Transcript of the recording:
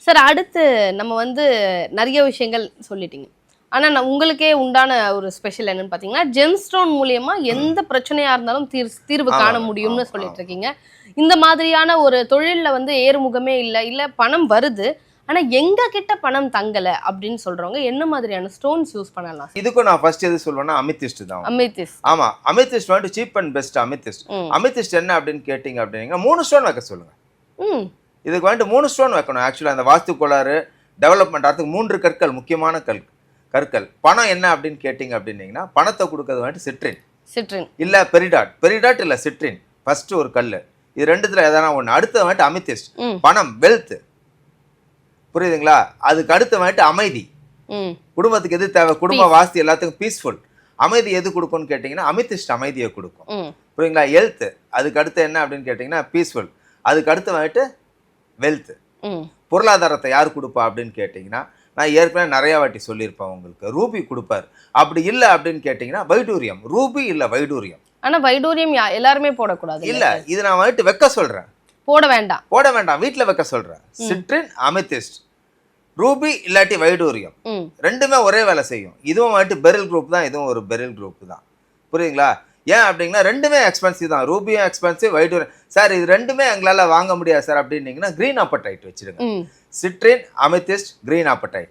Sir அடுத்து நம்ம வந்து நிறைய விஷயங்கள் சொல்லிட்டீங்க. ஆனா உங்களுக்கே உண்டான ஒரு ஸ்பெஷல் என்னன்னு பார்த்தீங்கன்னா, ஜெம்ஸ்டோன் மூலியமா எந்த பிரச்சனையா இருந்தாலும் தீர்வு காண முடியும்னு சொல்லிட்டு இருக்கீங்க. இந்த மாதிரியான ஒரு தொழில்ல வந்து ஏறுமுகமே இல்ல பணம் வருது. ஆனா எங்க கிட்ட பணம் தங்கல அப்படின்னு சொல்றவங்க என்ன மாதிரியான ஸ்டோன்ஸ் யூஸ் பண்ணலாம்? இதுக்கும் நான் ஃபர்ஸ்ட் எது சொல்வேன்னா அமித்திஸ்ட் தான். அமித்திஸ்ட். ஆமா, அமித்திஸ்ட் வந்து cheap and best amethyst. Amethyst என்ன அப்படின்னு கேட்டிங்க அப்படின்னா 3 ஸ்டோன் வைக்க சொல்லுங்க. இதுக்கு வந்துட்டு 3 ஸ்டோன் வைக்கணும். ஆக்சுவலாக அந்த வாஸ்து கோளாறு டெவலப்மெண்ட் ஆகிறதுக்கு 3 கற்கள் முக்கியமான கற்கள். பணம் என்ன அப்படின்னு கேட்டிங்க அப்படின்னீங்கன்னா பணத்தை கொடுக்கறது வந்துட்டு சிட்ரின் இல்லை பெரிடாட் இல்லை சிட்ரின். ஃபர்ஸ்ட் ஒரு கல். இது ரெண்டுத்துல எதனா ஒன்று. அடுத்து வந்துட்டு அமித்திஸ்ட் பணம் வெல்த். புரியுதுங்களா? அதுக்கு அடுத்து வந்துட்டு அமைதி. குடும்பத்துக்கு எது தேவை? குடும்ப வாஸ்து எல்லாத்துக்கும் பீஸ்ஃபுல். அமைதி எது கொடுக்கும்னு கேட்டிங்கன்னா அமித்திஸ்ட் அமைதியை கொடுக்கும். புரியுங்களா? ஹெல்த். அதுக்கு அடுத்து என்ன அப்படின்னு கேட்டிங்கன்னா பீஸ்ஃபுல். அதுக்கு அடுத்து வந்துட்டு வெல்த். பொருளாதாரத்தை யார் கொடுப்பா அப்படின்னு கேட்டிங்கன்னா நான் ஏற்கனவே நிறைய வாட்டி சொல்லியிருப்பேன் உங்களுக்கு. ரூபி கொடுப்பார். அப்படி இல்லை அப்படின்னு கேட்டிங்கன்னா வைடூரியம். ரூபி இல்லை வைடூரியம். ஆனா வைடூரியம் எல்லாருமே போடக்கூடாது. இல்லை, இது நான் வந்துட்டு வைக்க சொல்கிறேன். போட வேண்டாம், வீட்டில் வைக்க சொல்கிறேன். சிட்ரின் அமித்திஸ்ட் ரூபி இல்லாட்டி வைடூரியம் ரெண்டுமே ஒரே வேலை செய்யும். இதுவும் வந்துட்டு பெரில் குரூப் தான், இதுவும் ஒரு பெரில் குரூப் தான். புரியுங்களா? ஏன் அப்படின்னா ரெண்டுமே எக்ஸ்பென்சிவ் தான். ரூபியும் எக்ஸ்பென்சிவ், வைடூரியம். சார் இது ரெண்டுமே எங்களால் வாங்க முடியாது சார் அப்படின்னீங்கன்னா கிரீன் அப்படைட் வச்சிருங்க. Citrine amethyst green appetite.